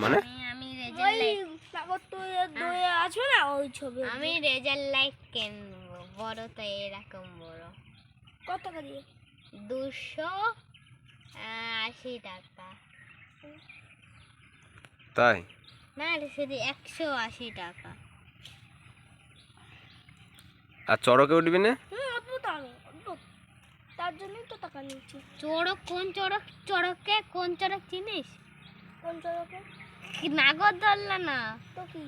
মানে আমি result like তারপর তো দয়ে আছে না ওই ছবি আমি রেজাল্ট লাইক কিনবো বড় তো এরকম বড়। কত টাকা দিয়ে? 280 টাকা। তাই? না রে শুধু 180 টাকা। আর চড়কে উঠবি না? অদ্ভুত আমি অদ্ভুত, তার জন্যই তো টাকা নিচ্ছি। চড়ক কোন চড়ক? চড়কে কোন চড়ক চিনিস? কোন চড়কে? কি নাগরদোল্লা না, তো কি?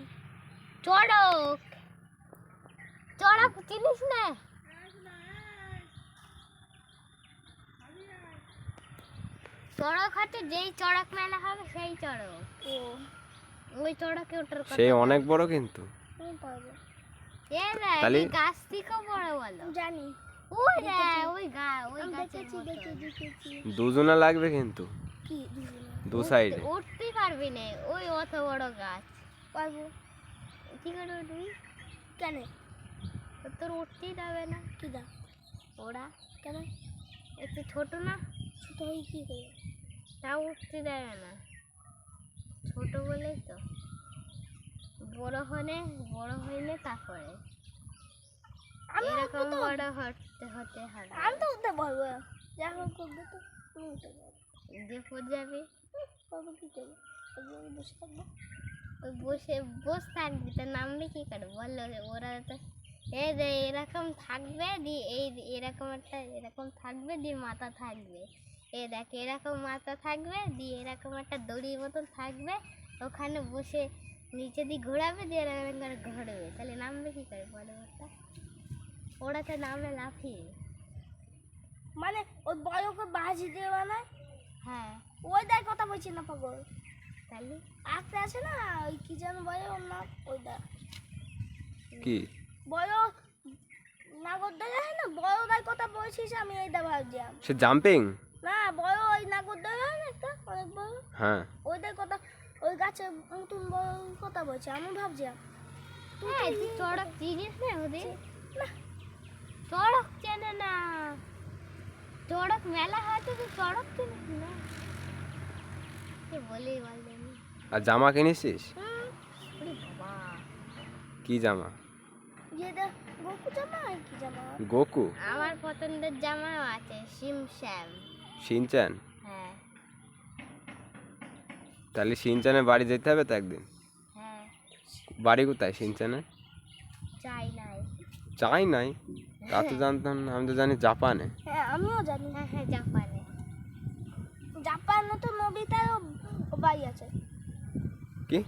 চড়ক। চড়ক চিনিস না? চড়ক হচ্ছে যেই চড়ক মেলা হবে সেই চড়ক। ও ওই চড়কে ওঠার কথা। সে অনেক বড় কিন্তু। আমি পারবো। এ রে তাহলে? এই গাছ থেকেও বড় বলো। জানি। ওই রে দেখেছি। ওই আমি গাছের দেখেছি মতন। দেখেছি। দুজনা লাগবে কিন্তু কি দুজনে? দু সাইডে। উঠতে পারবি না ওই অত বড় গাছ। পারবো। কি করে উঠবি? কেন? তোর উঠতেই দেবে না। কি দা? ওরা কেন? একটু ছোট না, ছোট হয়ে কি করে? তাও উঠতে দেবে না। ছোট বলেই তো। বড় হইলে তারপরে আমি এরকম বড় হতে হতে হবে। আমি তো উঠতে পারবো। যা হোক করবে তো তুমি উঠতে পারবো। যে পড়ে যাবে পারবো কি করে? আমি বসে থাকবো। ওই বসে থাকবি তো নামবে কি করে বললো? ওরা তো এই যে এরকম থাকবে দিয়ে এরকম থাকবে দিয়ে মাথা থাকবে। এই দেখ এরকম মাথা থাকবে দিয়ে এরকম একটা দড়ির মতন থাকবে, ওখানে বসে নিচে দিয়ে ঘোরাবে দিয়ে এরকম করে ঘুরবে। তাহলে নামবে কি করে বলো? ওরা তো নামবে লাফিয়ে। মানে ওই বড়কে বাজি দিয়ে বানায়। হ্যাঁ ওই দেখ কথা বলছি না পাগল। তাহলে আঁকতে আছে না ওই কি যেন বলে ওর নাম? ওইটা কি? বড় নাগরদোলা হয় না, বড় দার কথা বলছিস, আমি এইটা ভাবছিলাম। সে জাম্পিং? না বড় ওই নাগরদোলা হয় না একটা অনেক বড়, হ্যাঁ। ওইটার কথা, ওই গাছের নতুন বড় কথা বলছি আমি ভাবছিলাম। হ্যাঁ তুই চড়ক চিনিস না ওদের? না চড়ক চেনে না। চড়ক মেলা হয় তো তুই চড়ক চিনিস না? কে বলি বললেন? আর জামা কিনেছিস? ওরে বাবা, কি জামা? যেটা গোকু জামা আর কি জামা? গোকু? আমার পছন্দের জামাও আছে শিমশ্যাম। শিনচ্যান? হ্যাঁ তাহলে শিনচ্যানের বাড়ি যেতে হবে তো একদিন। হ্যাঁ বাড়ি কোথায় শিনচ্যানের? চাই নাই। চাই নাই? তা তো জানতাম না, আমি তো জানি জাপানে। হ্যাঁ আমিও জানি। হ্যাঁ হ্যাঁ জাপানে। জাপানে তো নবিতারও বাড়ি আছে। কি?